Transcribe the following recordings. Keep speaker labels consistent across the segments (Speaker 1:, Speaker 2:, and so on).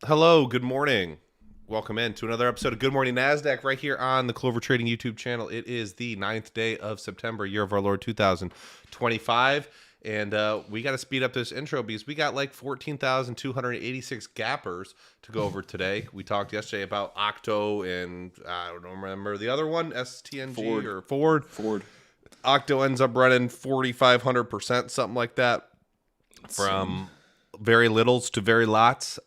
Speaker 1: Hello, good morning. Welcome in to another episode of Good Morning Nasdaq right here on the Clover Trading YouTube channel. It is the 9th day of September, year of our Lord 2025. And we got to speed up this intro because we got like 14,286 gappers to go over today. We talked yesterday about Octo and I don't remember the other one, STNG or Ford. Octo ends up running 4,500%, something like that, from very littles to very lots.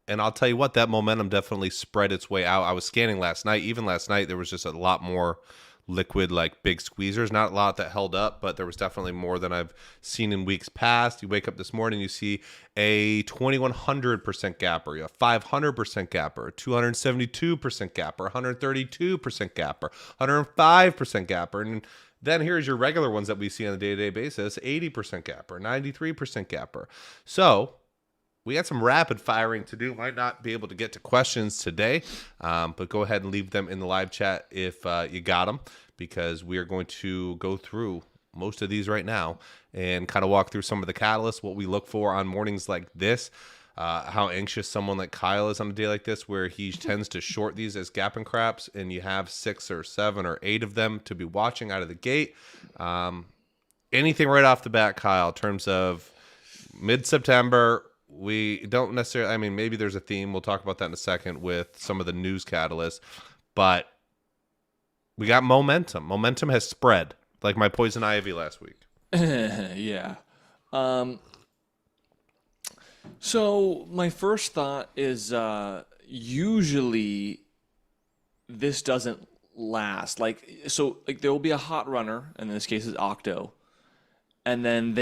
Speaker 1: And I'll tell you what, that momentum definitely spread its way out. I was scanning last night. Even last night, there was just a lot more liquid, like big squeezers. Not a lot that held up, but there was definitely more than I've seen in weeks past. You wake up this morning, you see a 2,100% gapper, a 500% gapper, a 272% gapper, 132% gapper, 105% gapper. And then here's your regular ones that we see on a day-to-day basis, 80% gapper, 93% gapper. So we got some rapid firing to do. Might not be able to get to questions today, but go ahead and leave them in the live chat if you got them, because we are going to go through most of these right now and kind of walk through some of the catalysts, what we look for on mornings like this, how anxious someone like Kyle is on a day like this, where he tends to short these as gap and craps, and you have 6 or 7 or 8 of them to be watching out of the gate. Anything right off the bat, Kyle, in terms of mid-September? We don't necessarily, I mean, maybe there's a theme. We'll talk about that in a second with some of the news catalysts, but we got momentum. Momentum has spread like my poison ivy last week.
Speaker 2: Yeah. So my first thought is usually this doesn't last. Like there will be a hot runner, and in this case is Octo, and then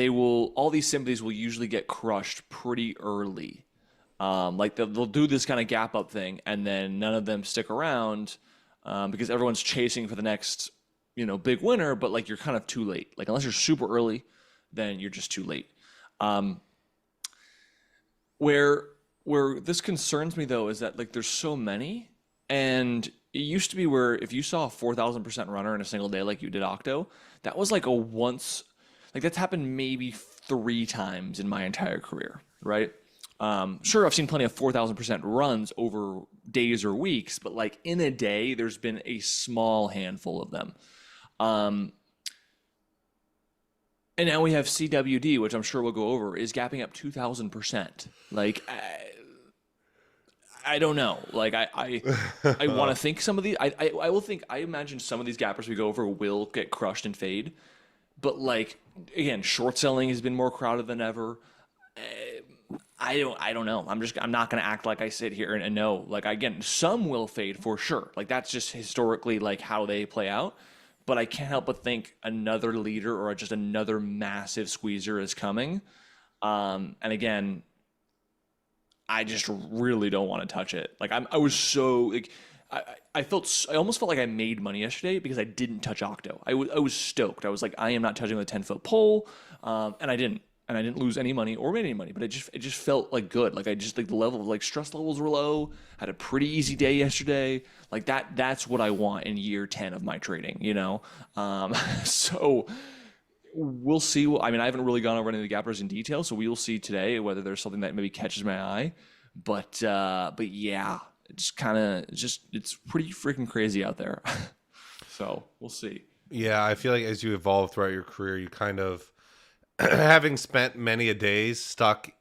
Speaker 2: all these symphonies will usually get crushed pretty early. Like they'll do this kind of gap up thing, and then none of them stick around because everyone's chasing for the next, big winner. But like you're kind of too late. Like unless you're super early, then you're just too late. Where this concerns me though is that like there's so many, and it used to be where if you saw a 4,000% runner in a single day like you did Octo, that was like a once. Like that's happened maybe 3 times in my entire career, right? Sure, I've seen plenty of 4,000% runs over days or weeks, but like in a day, there's been a small handful of them. And now we have CWD, which I'm sure we'll go over, is gapping up 2,000%. Like, I don't know. Like, I want to think some of these. I will think. I imagine some of these gappers we go over will get crushed and fade. But like again, short selling has been more crowded than ever. I don't know. I'm not going to act like I sit here and know. Like again, some will fade for sure. Like that's just historically like how they play out. But I can't help but think another leader or just another massive squeezer is coming. And again, I just really don't want to touch it. Like I was so like I almost felt like I made money yesterday because I didn't touch Octo. I was stoked. I was like, I am not touching the 10-foot pole, and I didn't lose any money or made any money. But it just felt like good. Like I just like the level of like stress levels were low. Had a pretty easy day yesterday. Like that's what I want in year 10 of my trading. So we'll see. I mean, I haven't really gone over any of the gappers in detail, so we will see today whether there's something that maybe catches my eye. But yeah. It's pretty freaking crazy out there. So we'll see.
Speaker 1: Yeah, I feel like as you evolve throughout your career, you kind of, having spent many a days stuck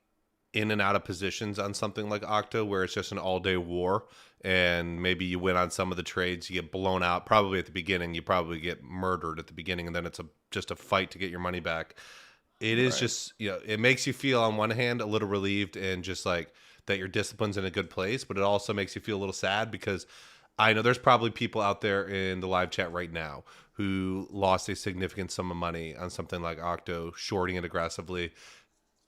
Speaker 1: in and out of positions on something like Octo, where it's just an all-day war, and maybe you win on some of the trades, you get blown out. Probably at the beginning, you probably get murdered at the beginning, and then it's just a fight to get your money back. It is just, it makes you feel on one hand a little relieved and just like that your discipline's in a good place, but it also makes you feel a little sad because I know there's probably people out there in the live chat right now who lost a significant sum of money on something like Octo, shorting it aggressively,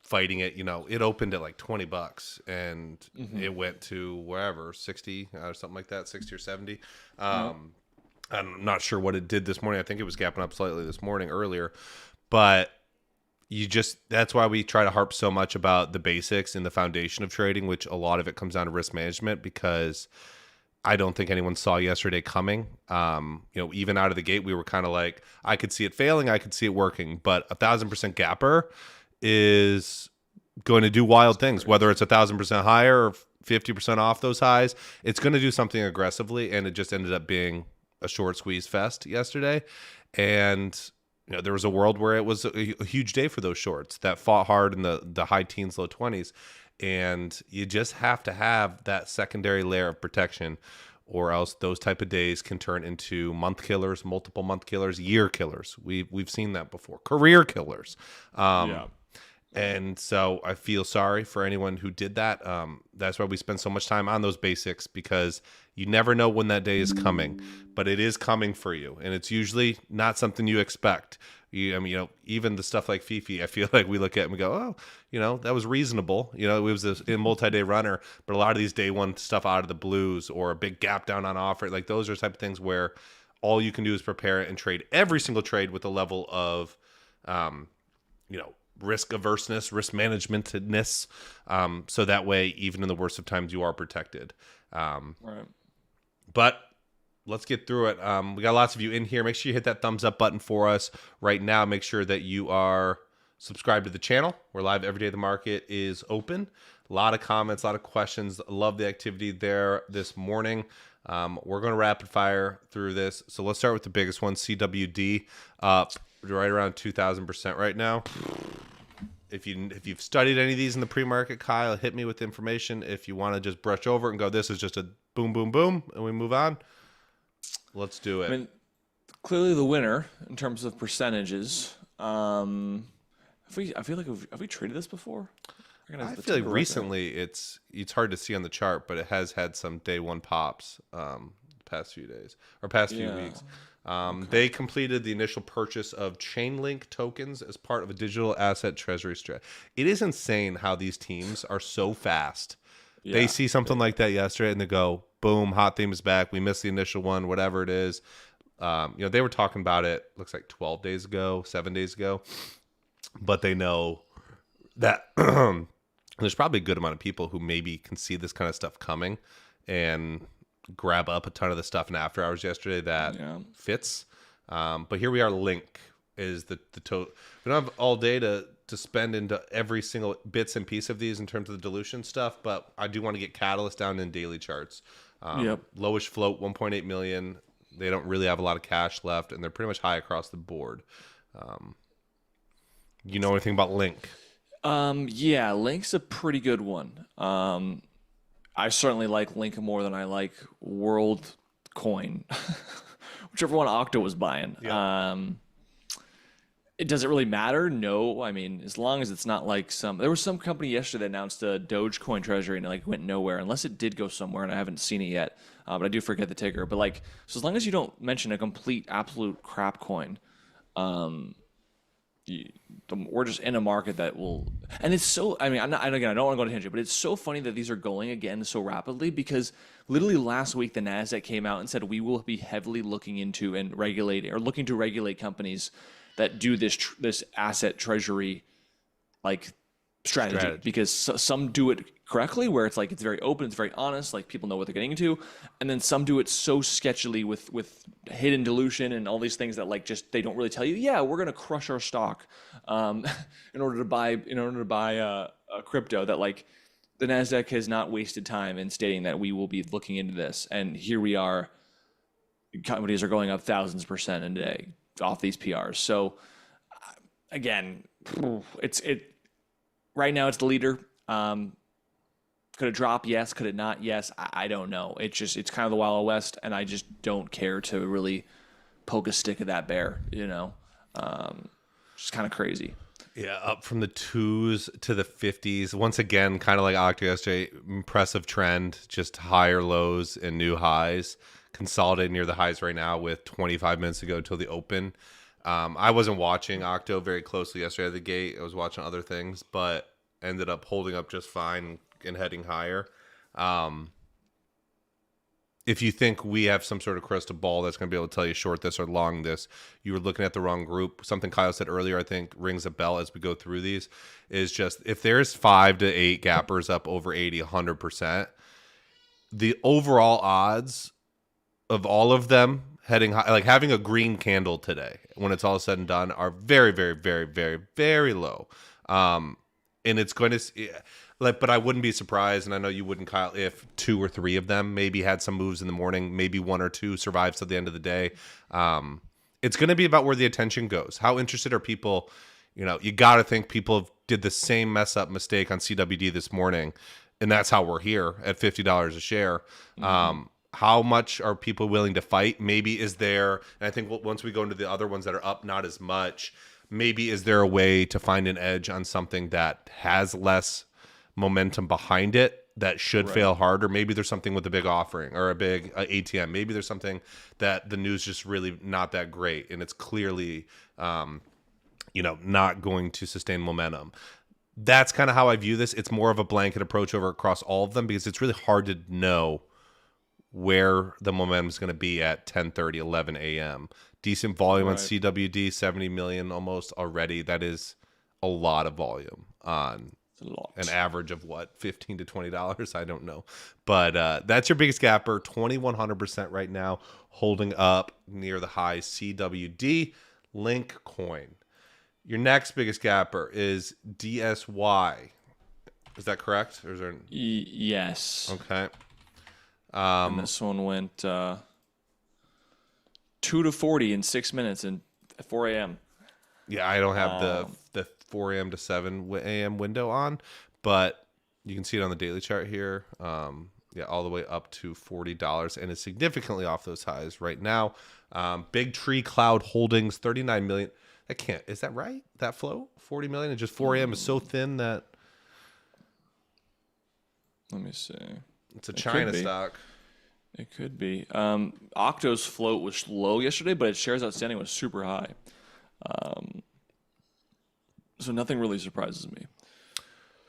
Speaker 1: fighting it. It opened at like $20 and it went to wherever, 60 or something like that, 60 or 70. I'm not sure what it did this morning. I think it was gapping up slightly this morning earlier, but that's why we try to harp so much about the basics and the foundation of trading, which a lot of it comes down to risk management, because I don't think anyone saw yesterday coming. Even out of the gate, we were kind of like, I could see it failing, I could see it working, but 1,000% gapper is going to do wild things, whether it's 1,000% higher or 50% off those highs, it's going to do something aggressively, and it just ended up being a short squeeze fest yesterday. And there was a world where it was a huge day for those shorts that fought hard in the high teens, low 20s, and you just have to have that secondary layer of protection, or else those type of days can turn into month killers, multiple month killers, year killers. We've seen that before, career killers. And so I feel sorry for anyone who did that. That's why we spend so much time on those basics, because you never know when that day is coming, but it is coming for you. And it's usually not something you expect. Even the stuff like Fifi, I feel like we look at it and we go, oh, that was reasonable. It was a multi-day runner, but a lot of these day one stuff out of the blues, or a big gap down on offer, like those are the type of things where all you can do is prepare it and trade every single trade with a level of, risk averseness, risk managementness, so that way, even in the worst of times, you are protected.
Speaker 2: Right.
Speaker 1: But let's get through it. We got lots of you in here. Make sure you hit that thumbs up button for us right now. Make sure that you are subscribed to the channel. We're live every day the market is open. A lot of comments, a lot of questions. Love the activity there this morning. We're going to rapid fire through this. So let's start with the biggest one, CWD, up right around 2,000% right now. If you've studied any of these in the pre-market, Kyle, hit me with information. If you want to just brush over it and go, this is just a boom, boom, boom, and we move on, let's do it.
Speaker 2: I mean, clearly the winner in terms of percentages. I feel like have we traded this before?
Speaker 1: I feel like recently it's hard to see on the chart, but it has had some day one pops the past few days or past few weeks. They completed the initial purchase of Chainlink tokens as part of a digital asset treasury strategy. It is insane how these teams are so fast. Yeah. They see something like that yesterday and they go, boom, hot theme is back. We missed the initial one, whatever it is. They were talking about it, looks like 12 days ago, 7 days ago. But they know that there's probably a good amount of people who maybe can see this kind of stuff coming and grab up a ton of the stuff in after hours yesterday that fits. But here we are. Link is the total. We don't have all day to spend into every single bits and piece of these in terms of the dilution stuff, but I do want to get Catalyst down in daily charts. Lowish float, 1.8 million. They don't really have a lot of cash left, and they're pretty much high across the board. You know anything about Link?
Speaker 2: Link's a pretty good one. I certainly like Link more than I like WorldCoin, whichever one Octo was buying. Yeah. It doesn't really matter. No, I mean, as long as it's not like there was some company yesterday that announced a Dogecoin treasury and it went nowhere, unless it did go somewhere and I haven't seen it yet. But I do forget the ticker. But so as long as you don't mention a complete, absolute crap coin, we're just in a market that will, and it's so, I mean, I don't want to go to tangent, but it's so funny that these are going again so rapidly, because literally last week the Nasdaq came out and said we will be heavily looking into and regulating, or looking to regulate companies that do this asset treasury strategy. Because some do it correctly, where it's it's very open, it's very honest, people know what they're getting into, and then some do it so sketchily with hidden dilution and all these things that just they don't really tell you. Yeah, we're gonna crush our stock in order to buy a crypto. That the Nasdaq has not wasted time in stating that we will be looking into this, and here we are. Companies are going up thousands% a day off these PRs. So again, right now it's the leader. Could it drop? Yes. Could it not? Yes. I don't know. It's kind of the Wild West, and I just don't care to really poke a stick at that bear, just kind of crazy.
Speaker 1: Yeah, up from the 2s to the 50s. Once again, kind of like Octo yesterday, impressive trend, just higher lows and new highs. Consolidated near the highs right now with 25 minutes to go till the open. I wasn't watching Octo very closely yesterday at the gate. I was watching other things, but ended up holding up just fine and heading higher. If you think we have some sort of crystal ball that's going to be able to tell you short this or long this, you were looking at the wrong group. Something Kyle said earlier, I think rings a bell as we go through these, is just if there's 5 to 8 gappers up over 80, 100%, the overall odds of all of them heading high, having a green candle today when it's all said and done, are very, very, very, very, very low. And it's going to, but I wouldn't be surprised, and I know you wouldn't, Kyle, if 2 or 3 of them maybe had some moves in the morning, maybe 1 or 2 survives till the end of the day. It's going to be about where the attention goes. How interested are people? You got to think people did the same mistake on CWD this morning, and that's how we're here at $50 a share. How much are people willing to fight? Maybe is there, and I think once we go into the other ones that are up, not as much, maybe is there a way to find an edge on something that has less momentum behind it that should fail harder? Maybe there's something with a big offering or a big ATM. Maybe there's something that the news just really not that great, and it's clearly, not going to sustain momentum. That's kind of how I view this. It's more of a blanket approach across all of them because it's really hard to know where the momentum is going to be at 10:30, 11 a.m. Decent volume on CWD, 70 million almost already. That is a lot of volume on an average of what, $15 to $20? I don't know. But that's your biggest gapper, 2,100% right now, holding up near the high CWD. Link coin. Your next biggest gapper is DSY. Is that correct? Or is there...
Speaker 2: Yes.
Speaker 1: Okay.
Speaker 2: And this one went 2 to 40 in 6 minutes at 4 a.m.
Speaker 1: Yeah, I don't have the 4 a.m. to 7 a.m. window on, but you can see it on the daily chart here. All the way up to $40, and is significantly off those highs right now. Big Tree Cloud Holdings, 39 million. Is that right? That flow? 40 million and just 4 a.m. is so thin that.
Speaker 2: Let me see.
Speaker 1: It's a China stock.
Speaker 2: It could be. Octo's float was low yesterday, but its shares outstanding was super high. So nothing really surprises me.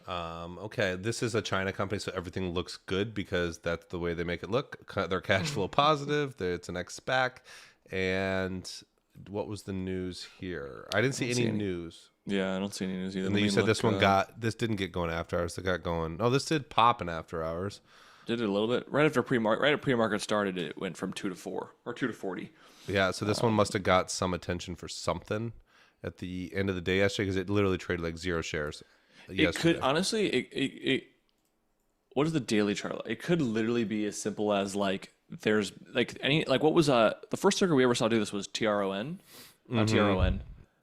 Speaker 1: Okay, this is a China company, so everything looks good because that's the way they make it look. They're cash flow positive. It's an ex-SPAC. And what was the news here? I didn't see any news.
Speaker 2: Yeah, I don't see any news either.
Speaker 1: And then you said this didn't get going after hours. They got going. Oh, this did pop in after hours.
Speaker 2: Did it a little bit right after pre-market. Right at pre-market started, it went from 2 to 4 or 2 to 40.
Speaker 1: Yeah, so this one must have got some attention for something at the end of the day yesterday because it literally traded like 0 shares.
Speaker 2: It could honestly. It what is the daily chart? It could literally be as simple as like there's like what was the first ticker we ever saw do this was TRON, not TRON.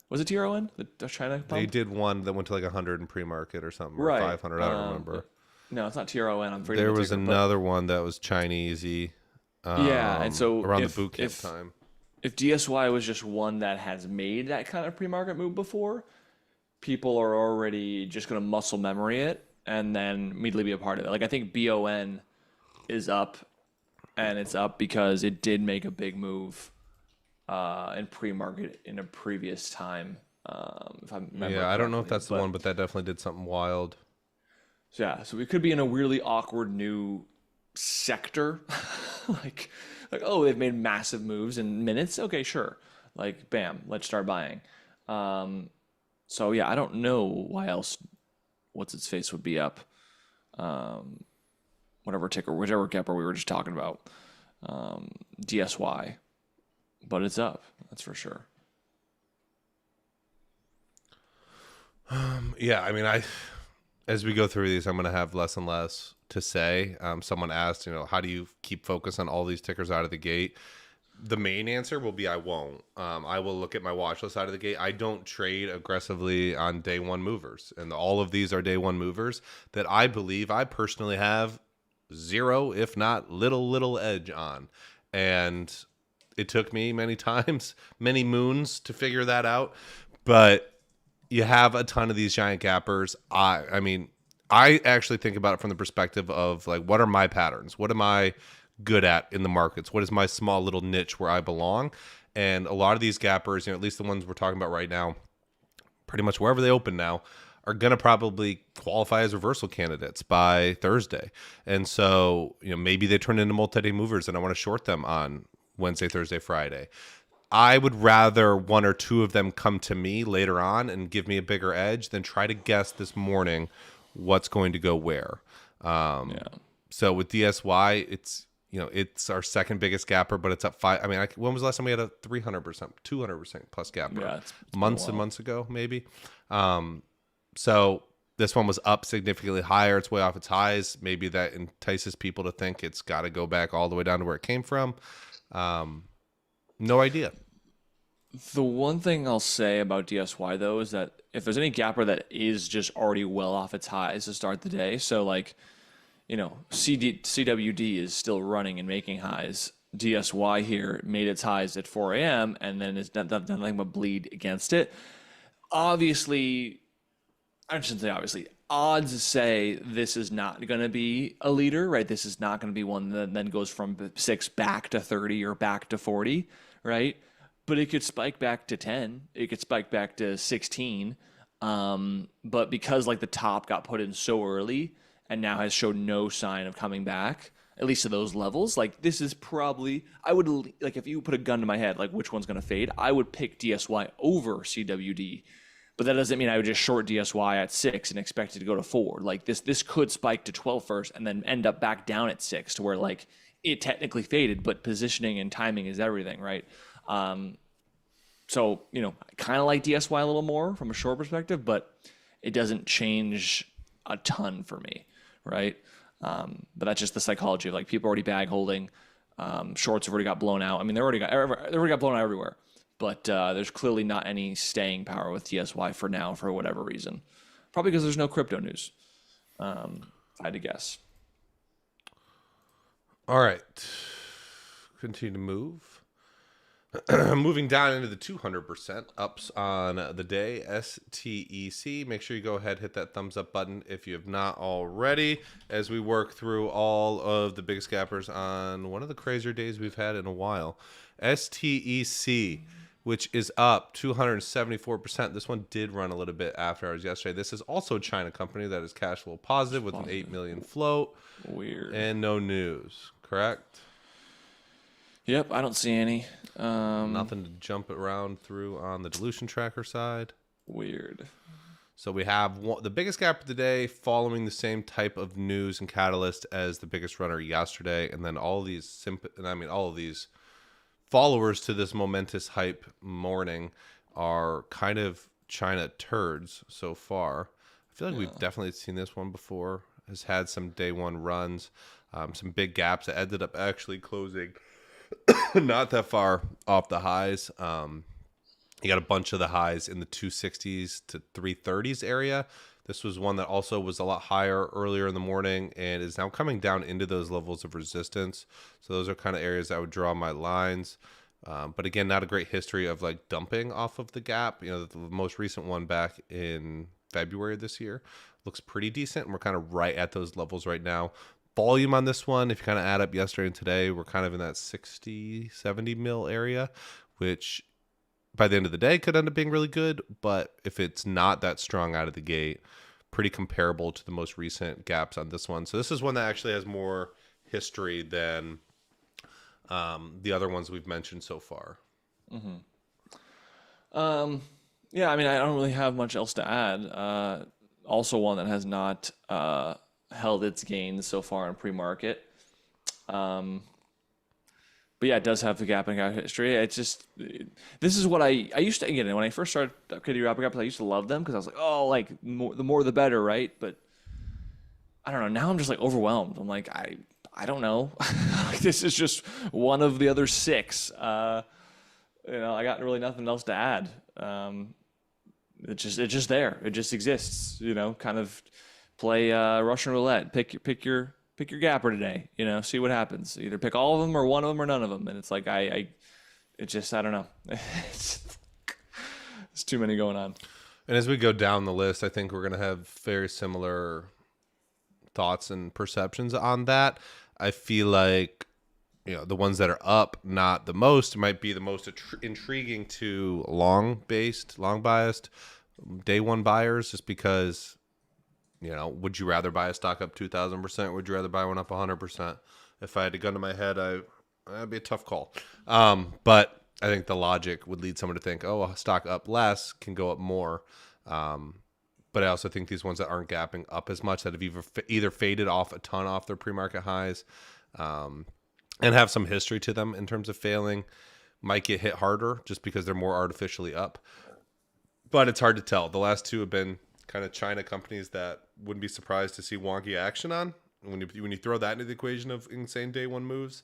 Speaker 2: Was it TRON? The China pump?
Speaker 1: They did one that went to like 100 in pre-market or something, or 500. I don't remember.
Speaker 2: No, it's not TRON. I'm forgetting.
Speaker 1: There was another one that was Chinesey.
Speaker 2: And so
Speaker 1: around the boot camp time.
Speaker 2: If DSY was just one that has made that kind of pre-market move before, people are already just going to muscle memory it and then immediately be a part of it. Like I think BON is up, and it's up because it did make a big move in pre-market in a previous time. If I remember
Speaker 1: I don't know if that's the one, but that definitely did something wild.
Speaker 2: So we could be in a really awkward new sector, like they've made massive moves in minutes. Okay, sure. Like bam, let's start buying. So yeah, I don't know why else. What's its face would be up. Whatever ticker, whichever gapper we were just talking about. DSY, but it's up. That's for sure.
Speaker 1: Yeah, I mean, as we go through these, I'm going to have less and less to say. Someone asked, how do you keep focus on all these tickers out of the gate? The main answer will be I won't. I will look at my watch list out of the gate. I don't trade aggressively on day one movers. And all of these are day one movers that I believe I personally have zero, if not little edge on. And it took me many times, many moons to figure that out. But you have a ton of these giant gappers. I mean, I actually think about it from the perspective of like, what are my patterns? What am I good at in the markets? What is my small little niche where I belong? And a lot of these gappers, at least the ones we're talking about right now, pretty much wherever they open now, are going to probably qualify as reversal candidates by Thursday. And so, maybe they turn into multi-day movers and I want to short them on Wednesday, Thursday, Friday. I would rather 1 or 2 of them come to me later on and give me a bigger edge than try to guess this morning what's going to go where. So with DSY, it's our second biggest gapper, but it's up 5. I mean, when was the last time we had a 300%, 200% plus gapper?
Speaker 2: Yeah, it's
Speaker 1: months and months ago, maybe. So This one was up significantly higher. It's way off its highs. Maybe that entices people to think it's got to go back all the way down to where it came from. No idea.
Speaker 2: The one thing I'll say about DSY though is that if there's any gapper that is just already well off its highs to start the day, so like, CWD is still running and making highs. DSY here made its highs at 4 a.m. and then it's done nothing but bleed against it. Obviously, I shouldn't say obviously. Odds say this is not going to be a leader, right? This is not going to be one that then goes from 6 back to 30 or back to 40, right? But it could spike back to 10. It could spike back to 16. But because like the top got put in so early and now has showed no sign of coming back, at least to those levels, like this is probably, I would, like if you put a gun to my head, like which one's going to fade, I would pick DSY over CWD. But that doesn't mean I would just short DSY at 6 and expect it to go to 4. Like this could spike to 12 first and then end up back down at 6 to where like it technically faded, but positioning and timing is everything, right? So, I kind of like DSY a little more from a short perspective, but it doesn't change a ton for me, right? But that's just the psychology of like people already bag holding. Shorts have already got blown out. I mean, they already got blown out everywhere. But there's clearly not any staying power with DSY for now, for whatever reason. Probably because there's no crypto news, if I had to guess.
Speaker 1: All right. Continue to move. Moving down into the 200% ups on the day, STEC. Make sure you go ahead, hit that thumbs up button if you have not already, as we work through all of the biggest gappers on one of the crazier days we've had in a while. STEC, which is up 274%. This one did run a little bit after hours yesterday. This is also a China company that is cash flow positive with an 8 million float.
Speaker 2: Weird.
Speaker 1: And no news, correct?
Speaker 2: Yep, I don't see any.
Speaker 1: Nothing to jump around through on the dilution tracker side.
Speaker 2: Weird.
Speaker 1: So we have the biggest gap of the day following the same type of news and catalyst as the biggest runner yesterday. And then all of these followers to this momentous hype morning are kind of China turds so far. I feel like we've definitely seen this one before. Has had some day one runs, some big gaps that ended up actually closing not that far off the highs. You got a bunch of the highs in the 260s to 330s area. This was one that also was a lot higher earlier in the morning and is now coming down into those levels of resistance. So those are kind of areas I would draw my lines. But again, not a great history of like dumping off of the gap. The most recent one back in February of this year looks pretty decent. And we're kind of right at those levels right now. Volume on this one, if you kind of add up yesterday and today, we're kind of in that 60, 70 mil area, which by the end of the day could end up being really good. But if it's not that strong out of the gate, pretty comparable to the most recent gaps on this one. So this is one that actually has more history than the other ones we've mentioned so far.
Speaker 2: Mm-hmm. Yeah, I mean, I don't really have much else to add. Also one that has not held its gains so far in pre-market. But yeah, it does have the gapping out history. It's just, this is what I used to, again, when I first started Kitty Wrapping Up, I used to love them because I was like, oh, like the more the better, right? But I don't know. Now I'm just like overwhelmed. I'm like, I don't know. This is just one of the other 6. I got really nothing else to add. It's just there. It just exists. Kind of play Russian roulette. Pick your gapper today. See what happens. Either pick all of them or one of them or none of them. And it's like I don't know. It's too many going on.
Speaker 1: And as we go down the list, I think we're going to have very similar thoughts and perceptions on that. I feel like the ones that are up, not the most, might be the most intriguing to long biased day one buyers, just because would you rather buy a stock up 2,000%? Would you rather buy one up 100%? If I had a gun to my head, that'd be a tough call. But I think the logic would lead someone to think, oh, a stock up less can go up more. But I also think these ones that aren't gapping up as much, that have either faded off a ton off their pre-market highs, and have some history to them in terms of failing, might get hit harder just because they're more artificially up. But it's hard to tell. The last two have been kind of China companies that wouldn't be surprised to see wonky action on. When you throw that into the equation of insane day one moves,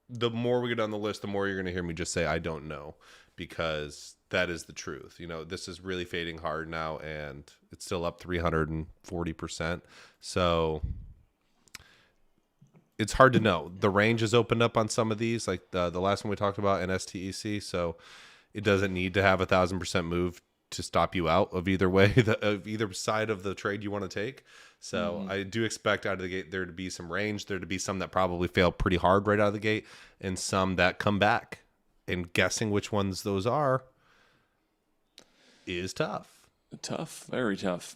Speaker 1: the more we get on the list, the more you're going to hear me just say, I don't know, because that is the truth. This is really fading hard now, and it's still up 340%. So it's hard to know. The range is opened up on some of these, like the last one we talked about in STEC. So it doesn't need to have 1,000% move to stop you out of either way, of either side of the trade you want to take. So I do expect out of the gate there to be some range, there to be some that probably fail pretty hard right out of the gate, and some that come back. And guessing which ones those are is tough.
Speaker 2: Tough, very tough.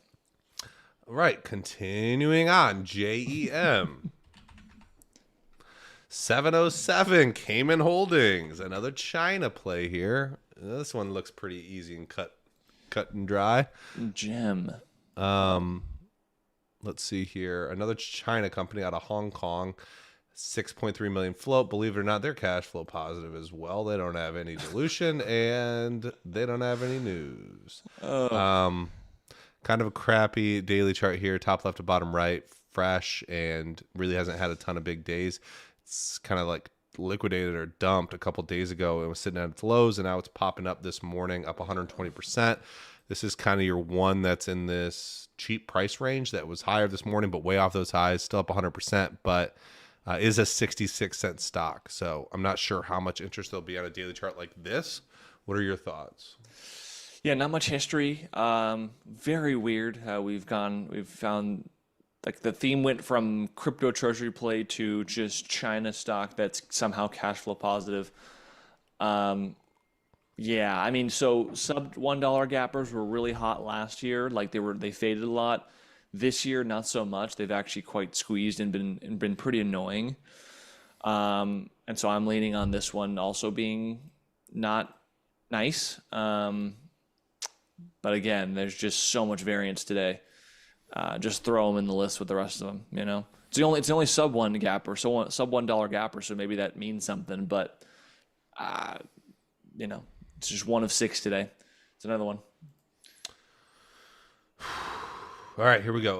Speaker 1: All right, continuing on, JEM. 707 Cayman Holdings, another China play here. This one looks pretty easy and cut and dry.
Speaker 2: Gem.
Speaker 1: Let's see here. Another China company out of Hong Kong. 6.3 million float. Believe it or not, they're cash flow positive as well. They don't have any dilution and they don't have any news. Kind of a crappy daily chart here. Top left to bottom right. Fresh and really hasn't had a ton of big days. It's kind of like liquidated or dumped a couple days ago. It was sitting at its lows, and now it's popping up this morning, up 120%. This is kind of your one that's in this cheap price range that was higher this morning, but way off those highs, still up 100%, but is a 66-cent stock. So I'm not sure how much interest there'll be on a daily chart like this. What are your thoughts?
Speaker 2: Yeah, not much history. Very weird how we've found like the theme went from crypto treasury play to just China stock that's somehow cash flow positive. Yeah, I mean, so sub $1 gappers were really hot last year. Like they faded a lot. This year, not so much. They've actually quite squeezed and been pretty annoying. And so I'm leaning on this one also being not nice. But again, there's just so much variance today. Just throw them in the list with the rest of them. It's the only sub one gapper, so sub $1 gapper. So maybe that means something. But it's just one of 6 today. It's another one.
Speaker 1: All right, here we go.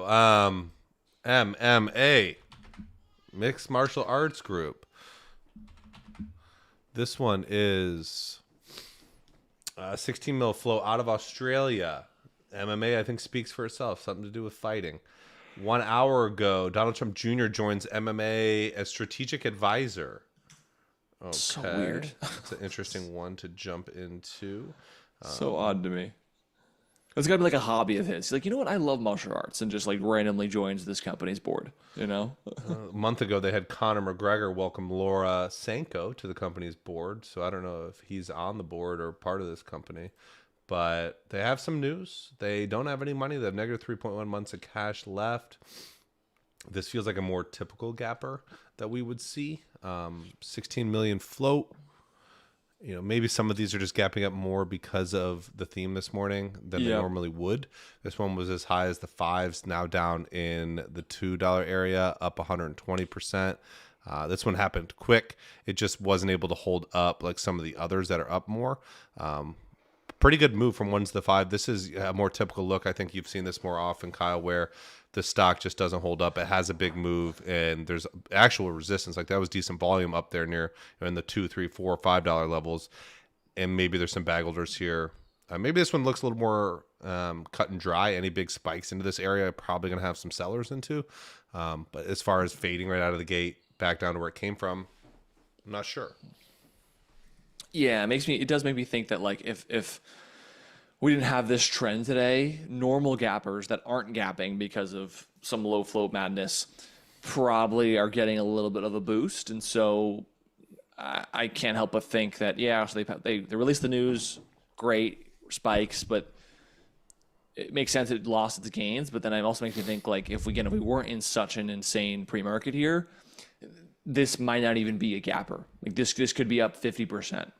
Speaker 1: MMA, Mixed Martial Arts Group. This one is 16 mil flow out of Australia. MMA, I think, speaks for itself. Something to do with fighting. 1 hour ago, Donald Trump Jr. joins MMA as strategic advisor. Okay.
Speaker 2: So weird.
Speaker 1: It's an interesting one to jump into.
Speaker 2: So odd to me. It's gotta be like a hobby of his. He's like, you know what? I love martial arts, and just like randomly joins this company's board.
Speaker 1: A month ago, they had Conor McGregor welcome Laura Sanko to the company's board. So I don't know if he's on the board or part of this company, but they have some news. They don't have any money. They have negative 3.1 months of cash left. This feels like a more typical gapper that we would see. 16 million float. Maybe some of these are just gapping up more because of the theme this morning than they normally would. This one was as high as the 5s, now down in the $2 area, up 120%. This one happened quick. It just wasn't able to hold up like some of the others that are up more. Pretty good move from 1s to 5. This is a more typical look. I think you've seen this more often, Kyle, where the stock just doesn't hold up. It has a big move, and there's actual resistance. Like that was decent volume up there near in the $2, $3, $4, $5 levels, and maybe there's some bag holders here. Maybe this one looks a little more cut and dry. Any big spikes into this area, probably going to have some sellers into. But as far as fading right out of the gate, back down to where it came from, I'm not sure.
Speaker 2: Yeah, it does make me think that like if we didn't have this trend today, normal gappers that aren't gapping because of some low float madness probably are getting a little bit of a boost. And so I can't help but think that, so they released the news, great, spikes, but it makes sense it lost its gains. But then it also makes me think like if we weren't in such an insane pre-market here, this might not even be a gapper. Like this could be up 50%,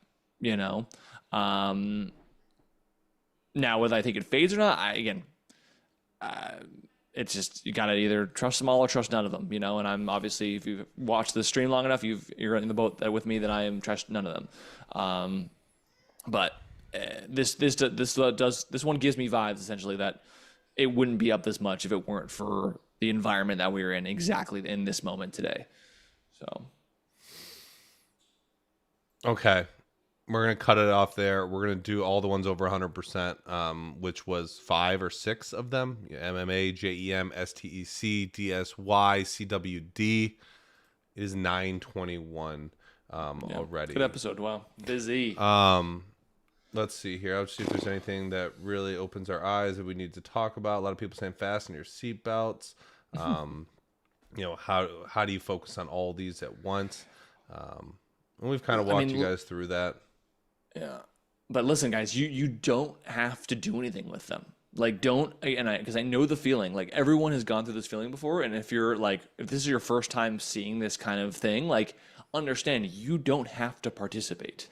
Speaker 2: Now, whether I think it fades or not, it's just you gotta either trust them all or trust none of them, And I'm obviously, if you've watched the stream long enough, you're in the boat with me that I am trust none of them. But This one gives me vibes essentially that it wouldn't be up this much if it weren't for the environment that we're in exactly in this moment today. So
Speaker 1: Okay. We're going to cut it off there. We're going to do all the ones over 100%, which was 5 or 6 of them. MMA, JEM, STEC, DSY, CWD. It is 9:21 already.
Speaker 2: good episode. Wow, busy.
Speaker 1: Let's see here. I'll see if there's anything that really opens our eyes that we need to talk about. A lot of people saying fasten your seatbelts. How do you focus on all these at once? And we've kind of walked you guys through that.
Speaker 2: Yeah. But listen, guys, you don't have to do anything with them. Like, because I know the feeling. Like, everyone has gone through this feeling before. And if this is your first time seeing this kind of thing, like, understand you don't have to participate.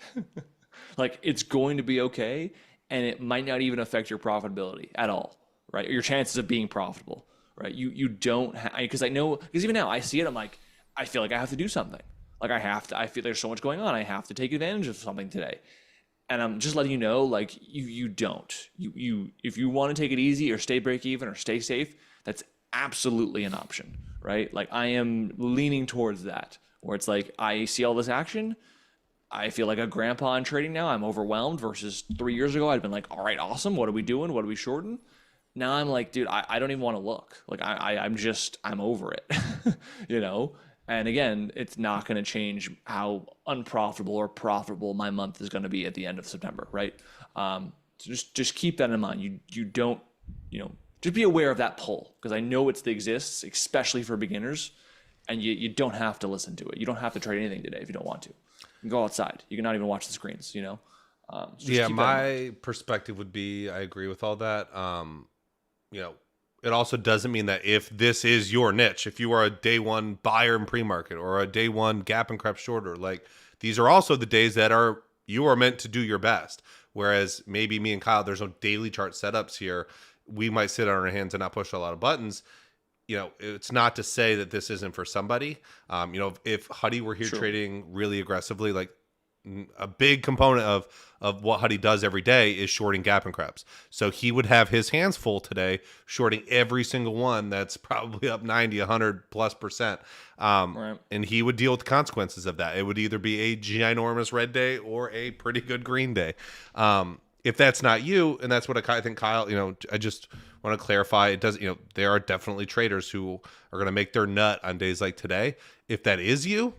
Speaker 2: Like, it's going to be okay. And it might not even affect your profitability at all, right? Or your chances of being profitable, right? You don't have, because even now I see it. I'm like, I feel like I have to do something. Like, I feel there's so much going on. I have to take advantage of something today. And I'm just letting you know, like, you don't. If you want to take it easy or stay break even or stay safe, that's absolutely an option, right? Like, I am leaning towards that, where it's like, I see all this action. I feel like a grandpa in trading now. I'm overwhelmed versus 3 years ago. I'd been like, all right, awesome. What are we doing? What are we shorting? Now I'm like, dude, I don't even want to look. Like, I'm over it, you know? And again, it's not going to change how unprofitable or profitable my month is going to be at the end of September, right? So just keep that in mind. You don't, just be aware of that pull, because I know it exists, especially for beginners, and you don't have to listen to it. You don't have to trade anything today if you don't want to. You can go outside. You can not even watch the screens, So
Speaker 1: my perspective would be, I agree with all that. It also doesn't mean that if this is your niche, if you are a day one buyer in pre-market or a day one gap and crept shorter, like, these are also the days that you are meant to do your best. Whereas maybe me and Kyle, there's no daily chart setups here. We might sit on our hands and not push a lot of buttons. It's not to say that this isn't for somebody. If Huddie were here trading really aggressively, like, a big component of what Huddie does every day is shorting gap and creps. So he would have his hands full today, shorting every single one that's probably up 90, 100+%. Right. And he would deal with the consequences of that. It would either be a ginormous red day or a pretty good green day. If that's not you, and that's what I think, Kyle, I just want to clarify, it does, there are definitely traders who are going to make their nut on days like today. If that is you,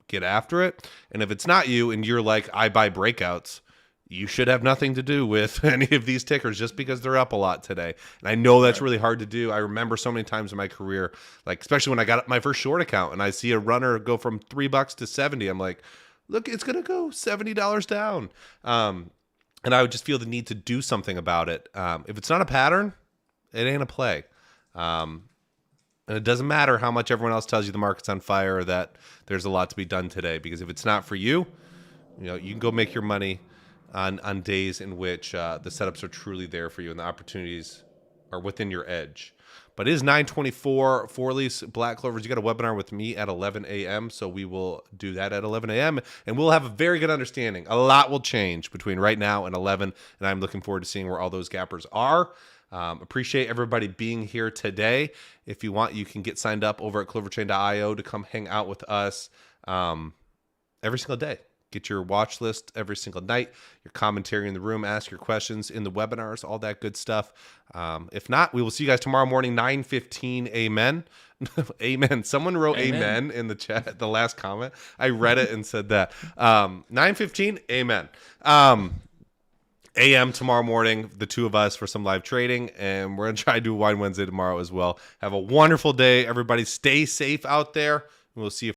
Speaker 1: get after it. And if it's not you and you're like, I buy breakouts, you should have nothing to do with any of these tickers just because they're up a lot today. And I know that's really hard to do. I remember so many times in my career, like, especially when I got my first short account and I see a runner go from $3 to 70, I'm like, look, it's going to go $70 down. And I would just feel the need to do something about it. If it's not a pattern, it ain't a play. And it doesn't matter how much everyone else tells you the market's on fire or that there's a lot to be done today, because if it's not for you, you can go make your money on days in which the setups are truly there for you and the opportunities are within your edge. But it is 9:24 for Lease Black Clovers. You got a webinar with me at 11 a.m., so we will do that at 11 a.m., and we'll have a very good understanding. A lot will change between right now and 11, and I'm looking forward to seeing where all those gappers are. Appreciate everybody being here today. If you want, you can get signed up over at cloverchain.io to come hang out with us every single day. Get your watch list every single night, your commentary in the room, ask your questions in the webinars, all that good stuff. If not, we will see you guys tomorrow morning, 9:15. Amen. Amen. Someone wrote amen in the chat, the last comment. I read it and said that. 9:15. Amen. AM tomorrow morning, the two of us for some live trading, and we're going to try to do Wine Wednesday tomorrow as well. Have a wonderful day, everybody. Stay safe out there, and we'll see you